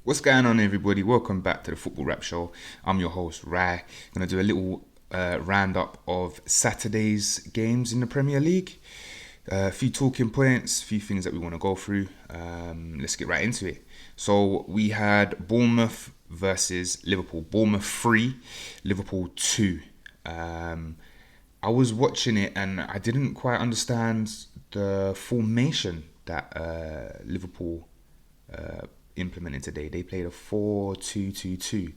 What's going on, everybody? Welcome back to the Football Rap Show. I'm your host, Rai. Gonna do a little roundup of Saturday's games in the Premier League. A few talking points, a few things that we want to go through. Let's get right into it. So we had Bournemouth versus Liverpool. Bournemouth 3, Liverpool 2. I was watching it and I didn't quite understand the formation that Liverpool implemented today. They played a 4-2-2-2,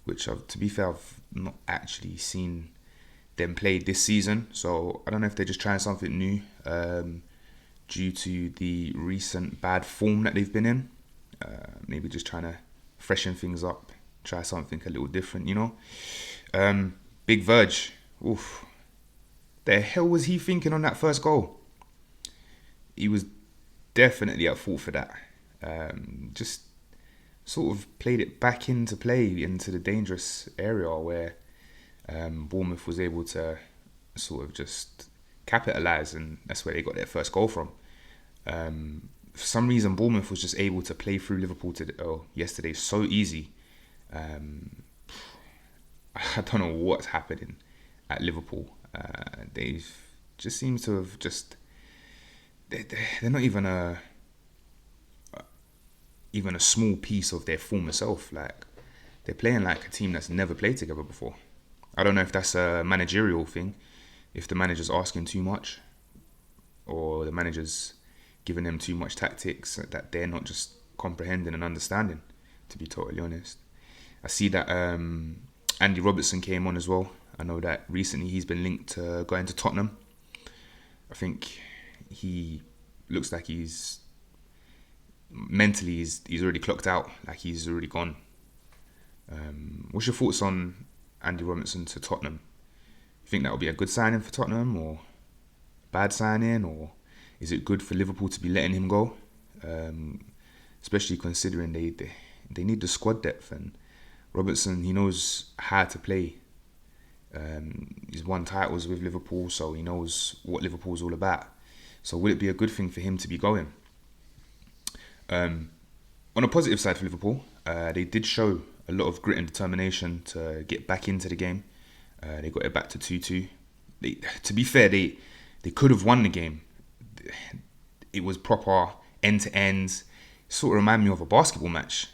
which to be fair, I've not actually seen them play this season. So I don't know if they're just trying something new due to the recent bad form that they've been in. Maybe just trying to freshen things up, try something a little different. Big Verge. Oof. The hell was he thinking on that first goal? He was definitely at fault for that. Just sort of played it back into play into the dangerous area where Bournemouth was able to sort of just capitalise, and that's where they got their first goal from. For some reason, Bournemouth was just able to play through Liverpool yesterday so easy. I don't know what's happening at Liverpool. They've just seemed to have just they're not even a small piece of their former self. Like, they're playing like a team that's never played together before. I don't know if that's a managerial thing, if the manager's asking too much, or the manager's giving them too much tactics that they're not just comprehending and understanding, to be totally honest. I see that Andy Robertson came on as well. I know that recently he's been linked to going to Tottenham. I think he looks like he's mentally he's already clocked out, like he's already gone. What's your thoughts on Andy Robertson to Tottenham? You think that would be a good signing for Tottenham, or a bad signing, or is it good for Liverpool to be letting him go? Especially considering they need the squad depth, and Robertson, he knows how to play. He's won titles with Liverpool, so he knows what Liverpool's all about. So would it be a good thing for him to be going? On a positive side for Liverpool, they did show a lot of grit and determination to get back into the game. They got it back to 2-2. To be fair, they could have won the game. It was proper end-to-end. Sort of reminded me of a basketball match.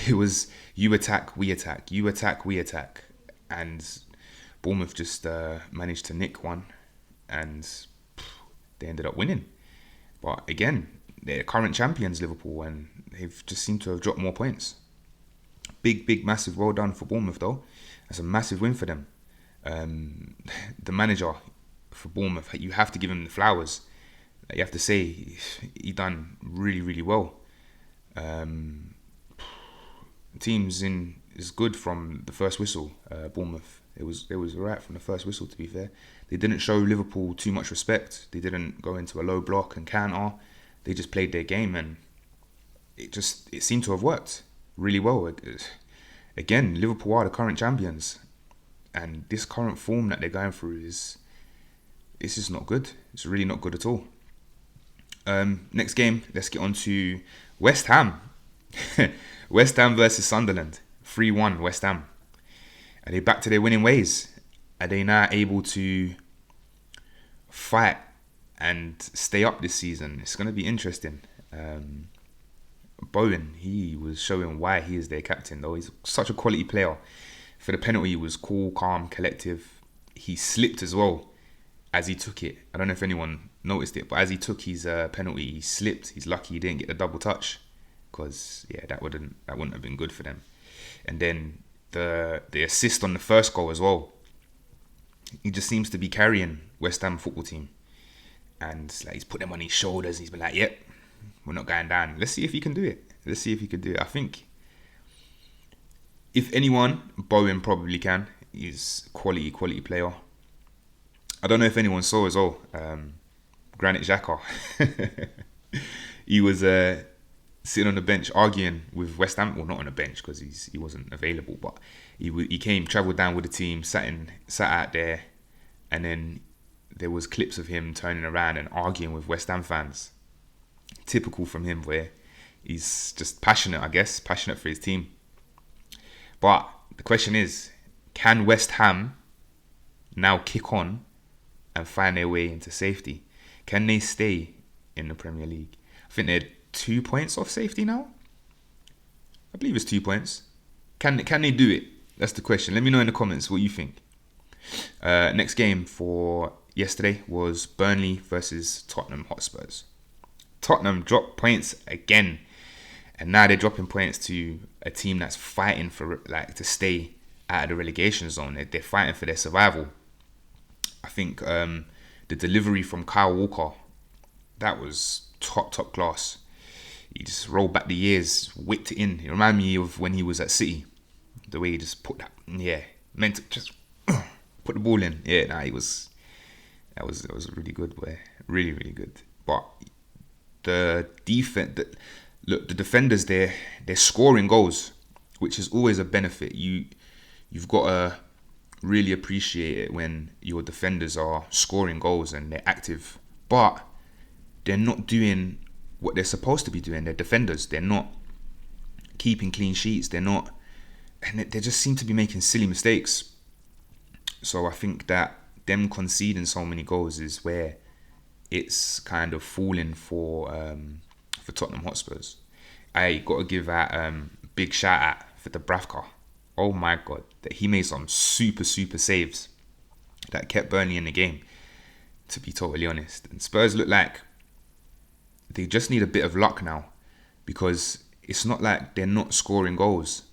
It was you attack, we attack, you attack, we attack. And Bournemouth just managed to nick one, and they ended up winning. But again, they're current champions, Liverpool, and they've just seemed to have dropped more points. Big, massive well done for Bournemouth, though. That's a massive win for them. The manager for Bournemouth, you have to give him the flowers. You have to say he done really, really well. Teams is good from the first whistle. Bournemouth, it was right from the first whistle. To be fair, they didn't show Liverpool too much respect. They didn't go into a low block and counter. They just played their game, and it seemed to have worked really well. Again, Liverpool are the current champions, and this current form that they're going through it's just not good. It's really not good at all. Next game, let's get on to West Ham. West Ham versus Sunderland. 3-1 West Ham. Are they back to their winning ways? Are they now able to fight and stay up this season? It's going to be interesting. Bowen, he was showing why he is their captain, though. He's such a quality player. For the penalty, he was cool, calm, collective. He slipped as well as he took it. I don't know if anyone noticed it, but as he took his penalty, he slipped. He's lucky he didn't get the double touch, because that wouldn't have been good for them. And then the assist on the first goal as well. He just seems to be carrying West Ham football team, and he's put them on his shoulders. And he's been like, "Yep, we're not going down. Let's see if he can do it. I think, if anyone, Bowen probably can. He's quality player. I don't know if anyone saw as well. Granit Xhaka. He was sitting on the bench arguing with West Ham. Well, not on the bench because he wasn't available, but he travelled down with the team, sat out there, and then there was clips of him turning around and arguing with West Ham fans. Typical from him, where He's just passionate, I guess, passionate for his team. But the question is, can West Ham now kick on and find their way into safety? Can they stay in the Premier League? I think they're 2 points off safety now. I believe it's 2 points. Can they do it? That's the question. Let me know in the comments what you think. Next game for yesterday was Burnley versus Tottenham Hotspurs. Tottenham dropped points again, and now they're dropping points to a team that's fighting for to stay out of the relegation zone. They're fighting for their survival. I think the delivery from Kyle Walker, that was top class. He just rolled back the years, whipped it in. It reminded me of when he was at City. The way he just put that, meant to just put the ball in. That was really good, boy. Really, really good. But the defense, the defenders, they're scoring goals, which is always a benefit. You've got to really appreciate it when your defenders are scoring goals and they're active, but they're not doing what they're supposed to be doing. They're defenders. They're not keeping clean sheets. They're not, and they just seem to be making silly mistakes. So I think that them conceding so many goals is where it's kind of falling for Tottenham Hotspurs. I got to give that big shout out for Dubravka. Oh my God, that he made some super saves that kept Burnley in the game, to be totally honest. And Spurs look like they just need a bit of luck now, because it's not like they're not scoring goals,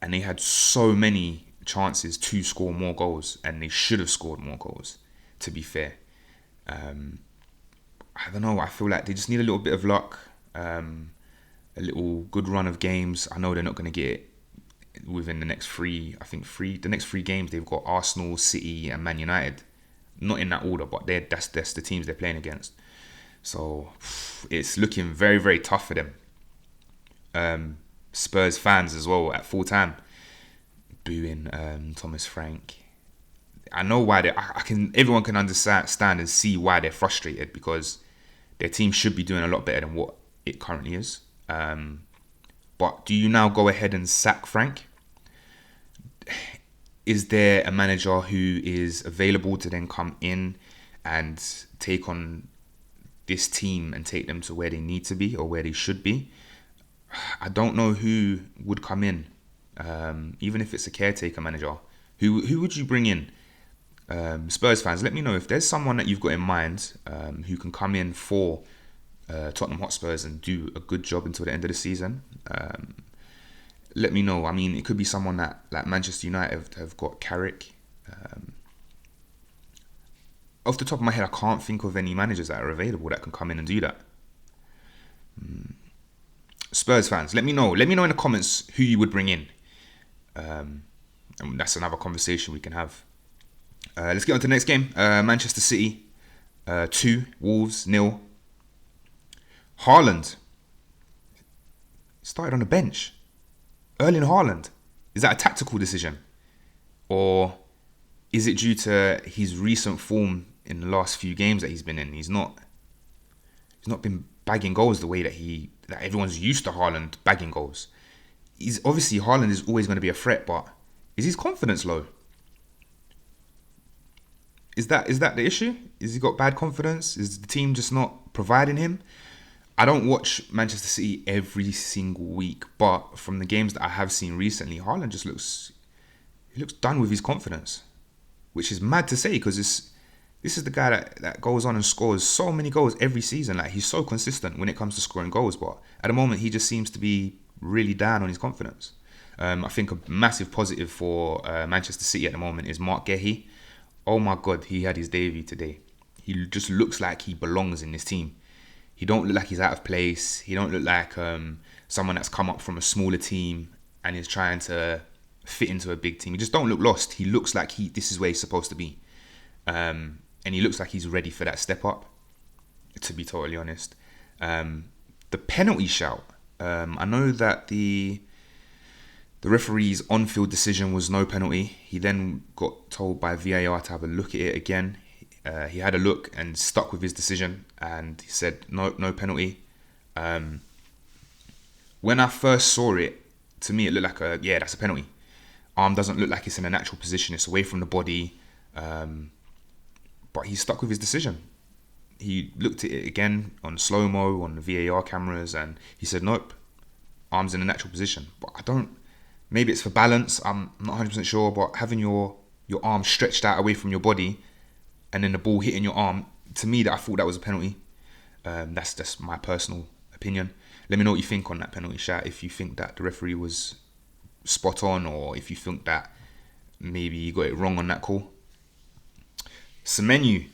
and they had so many chances to score more goals, and they should have scored more goals, to be fair. I don't know, I feel like they just need a little bit of luck, a little good run of games. I know they're not going to get it within the next the next three games. They've got Arsenal, City and Man United, not in that order, but that's the teams they're playing against. So it's looking very, very tough for them. Spurs fans as well at full time booing Thomas Frank. I know why everyone can understand and see why they're frustrated, because their team should be doing a lot better than what it currently is. But do you now go ahead and sack Frank? Is there a manager who is available to then come in and take on this team and take them to where they need to be or where they should be? I don't know who would come in. Even if it's a caretaker manager, who would you bring in? Spurs fans, let me know if there's someone that you've got in mind who can come in for Tottenham Hotspurs and do a good job until the end of the season. Let me know. I mean, it could be someone that, like Manchester United, have got Carrick. Off the top of my head, I can't think of any managers that are available that can come in and do that. Spurs fans, let me know. Let me know in the comments who you would bring in. And that's another conversation we can have. Let's get on to the next game. Manchester City 2, Wolves 0. Haaland started on the bench. Erling Haaland. Is that a tactical decision? Or is it due to his recent form in the last few games that he's been in? He's not been bagging goals the way that everyone's used to Haaland bagging goals. Obviously Haaland is always going to be a threat, but is his confidence low? Is that the issue? Is he got bad confidence? Is the team just not providing him? I don't watch Manchester City every single week, but from the games that I have seen recently, Haaland just looks done with his confidence, which is mad to say, because this is the guy that goes on and scores so many goals every season. Like, he's so consistent when it comes to scoring goals, but at the moment he just seems to be really down on his confidence. I think a massive positive for Manchester City at the moment is Mark Guehi. Oh my God, he had his debut today. He just looks like he belongs in this team. He don't look like he's out of place. He don't look like someone that's come up from a smaller team and is trying to fit into a big team. He just don't look lost. He looks like this is where he's supposed to be. And he looks like he's ready for that step up, to be totally honest. The penalty shout. I know that the referee's on-field decision was no penalty. He then got told by VAR to have a look at it again. He had a look and stuck with his decision, and he said no penalty. when I first saw it, to me it looked like that's a penalty. Arm doesn't look like it's in a natural position. It's away from the body. But he stuck with his decision. He looked at it again on slow-mo, on the VAR cameras, and he said, nope, arm's in a natural position. But I don't, maybe it's for balance, I'm not 100% sure, but having your arm stretched out away from your body and then the ball hitting your arm, to me, I thought that was a penalty. That's just my personal opinion. Let me know what you think on that penalty shot, if you think that the referee was spot on, or if you think that maybe he got it wrong on that call. Semenyo,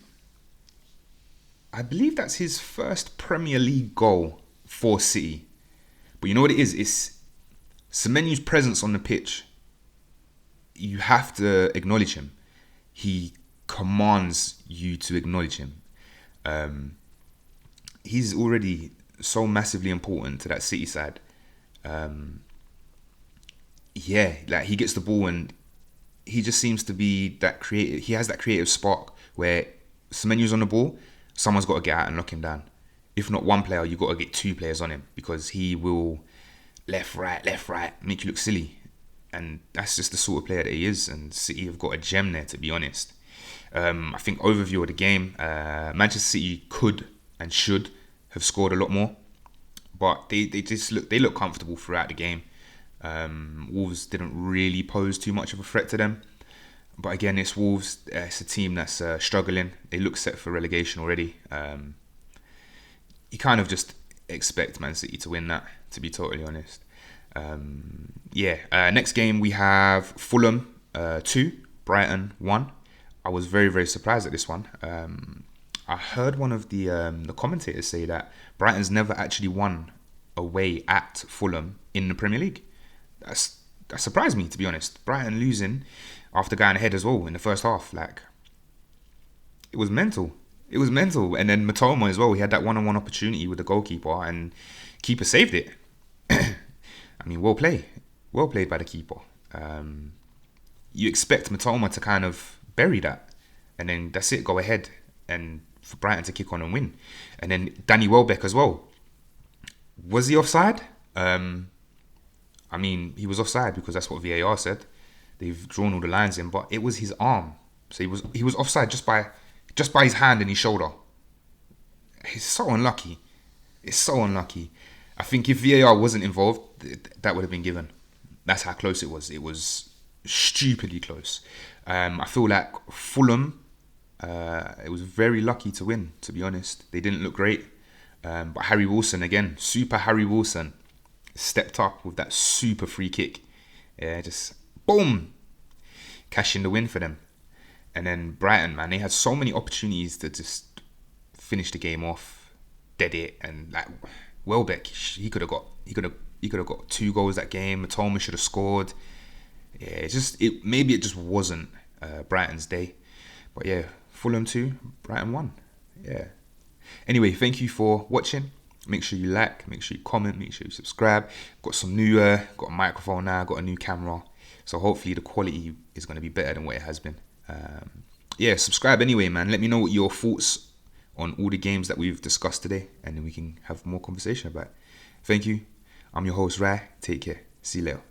I believe that's his first Premier League goal for City. But you know what it is? It's Semenyo's presence on the pitch. You have to acknowledge him. He commands you to acknowledge him. He's already so massively important to that City side. Like he gets the ball and he just seems to be that creative. He has that creative spark where Semenyo's on the ball, someone's got to get out and knock him down. If not one player, you've got to get two players on him, because he will left, right, make you look silly. And that's just the sort of player that he is. And City have got a gem there, to be honest. I think overview of the game, Manchester City could and should have scored a lot more, but they look comfortable throughout the game. Wolves didn't really pose too much of a threat to them. But again, it's Wolves. It's a team that's struggling. They look set for relegation already. You kind of just expect Man City to win that, to be totally honest. Next game we have Fulham 2, Brighton 1. I was very, very surprised at this one. I heard one of the commentators say that Brighton's never actually won away at Fulham in the Premier League. That surprised me, to be honest. Brighton losing after going ahead as well in the first half. Like, it was mental. It was mental. And then Matoma as well. He had that one-on-one opportunity with the goalkeeper and keeper saved it. I mean, well played. Well played by the keeper. You expect Matoma to kind of bury that. And then that's it, go ahead. And for Brighton to kick on and win. And then Danny Welbeck as well. Was he offside? I mean, he was offside because that's what VAR said. They've drawn all the lines in, but it was his arm. So he was offside just by his hand and his shoulder. He's so unlucky. It's so unlucky. I think if VAR wasn't involved, that would have been given. That's how close it was. It was stupidly close. I feel like Fulham, it was very lucky to win, to be honest. They didn't look great. But Harry Wilson, again, super Harry Wilson, stepped up with that super free kick. Yeah, just boom, cash in the win for them. And then Brighton, man, they had so many opportunities to just finish the game off, dead it, and like Welbeck, he could have got 2 goals that game. Matoma should have scored. Yeah, maybe it just wasn't Brighton's day. But yeah, Fulham 2, Brighton 1. Yeah. Anyway, thank you for watching. Make sure you like, make sure you comment, make sure you subscribe. Got some new, got a microphone now, got a new camera. So hopefully the quality is going to be better than what it has been. Subscribe anyway, man. Let me know what your thoughts on all the games that we've discussed today, and then we can have more conversation about it. Thank you. I'm your host, Rai. Take care. See you later.